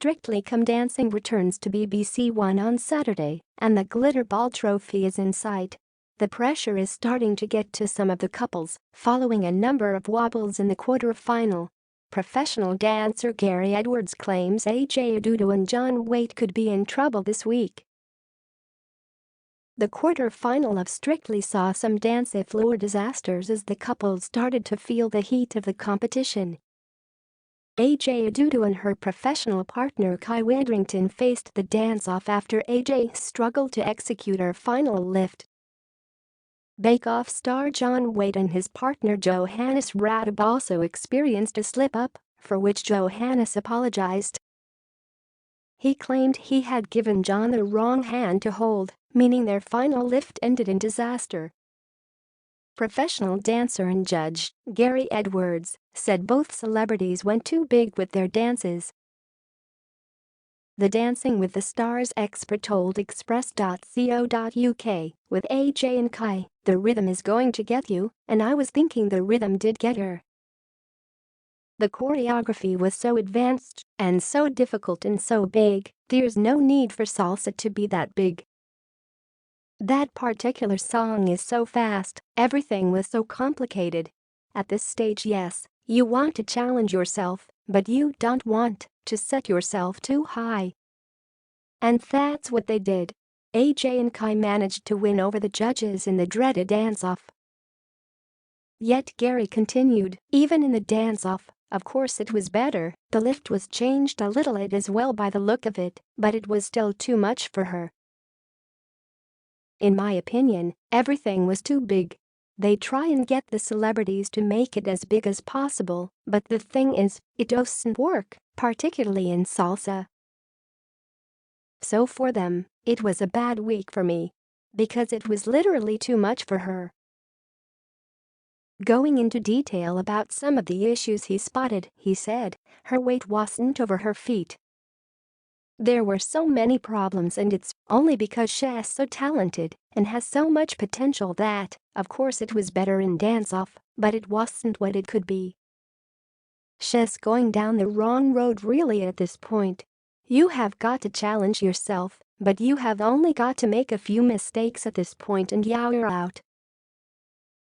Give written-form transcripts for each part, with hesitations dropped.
Strictly Come Dancing returns to BBC One on Saturday, and the Glitter Ball Trophy is in sight. The pressure is starting to get to some of the couples, following a number of wobbles in the quarter-final. Professional dancer Gary Edwards claims AJ Odudu and John Whaite could be in trouble this week. The quarter-final of Strictly saw some dance floor disasters as the couple started to feel the heat of the competition. AJ Odudu and her professional partner Kai Widrington faced the dance-off after AJ struggled to execute her final lift. Bake Off star John Whaite and his partner Johannes Radab also experienced a slip-up, for which Johannes apologized. He claimed he had given John the wrong hand to hold, meaning their final lift ended in disaster. Professional dancer and judge Gary Edwards said both celebrities went too big with their dances. The Dancing with the Stars expert told Express.co.uk, "With AJ and Kai, the rhythm is going to get you, and I was thinking the rhythm did get her. The choreography was so advanced and so difficult and so big, there's no need for salsa to be that big. That particular song is so fast, everything was so complicated. At this stage, yes, you want to challenge yourself, but you don't want to set yourself too high." And that's what they did. AJ and Kai managed to win over the judges in the dreaded dance-off. Yet Gary continued, "Even in the dance-off, of course it was better, the lift was changed a little as well by the look of it, but it was still too much for her. In my opinion, everything was too big. They try and get the celebrities to make it as big as possible, but the thing is, it doesn't work, particularly in salsa. So for them, it was a bad week for me. Because it was literally too much for her." Going into detail about some of the issues he spotted, he said, "Her weight wasn't over her feet. There were so many problems, and it's only because she's so talented and has so much potential that, of course it was better in dance-off, but it wasn't what it could be. She's going down the wrong road really at this point. You have got to challenge yourself, but you have only got to make a few mistakes at this point and you're out."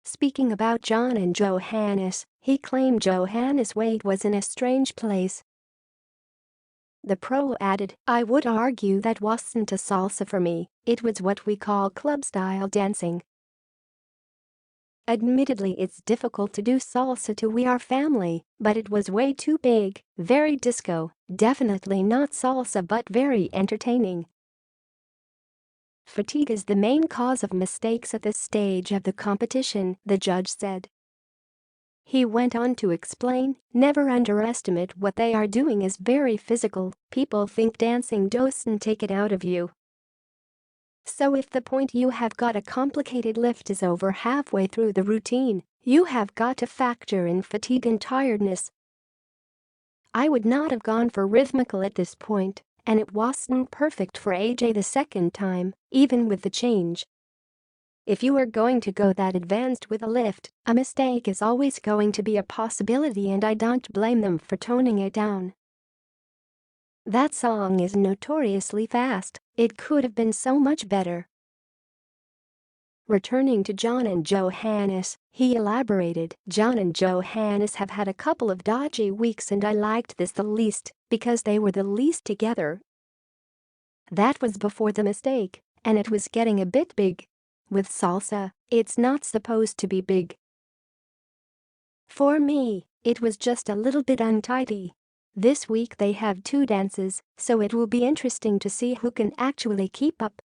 Speaking about John and Johannes, he claimed Johannes Whaite was in a strange place. The pro added, "I would argue that wasn't a salsa for me, it was what we call club-style dancing. Admittedly, it's difficult to do salsa to We Are Family, but it was way too big, very disco, definitely not salsa but very entertaining. Fatigue is the main cause of mistakes at this stage of the competition," the judge said. He went on to explain, "Never underestimate what they are doing is very physical, people think dancing doesn't take it out of you. So if the point you have got a complicated lift is over halfway through the routine, you have got to factor in fatigue and tiredness. I would not have gone for rhythmical at this point, and it wasn't perfect for AJ the second time, even with the change. If you are going to go that advanced with a lift, a mistake is always going to be a possibility and I don't blame them for toning it down. That song is notoriously fast, it could have been so much better." Returning to John and Johannes, he elaborated, "John and Johannes have had a couple of dodgy weeks and I liked this the least because they were the least together. That was before the mistake, and it was getting a bit big. With salsa, it's not supposed to be big. For me, it was just a little bit untidy. This week they have 2 dances, so it will be interesting to see who can actually keep up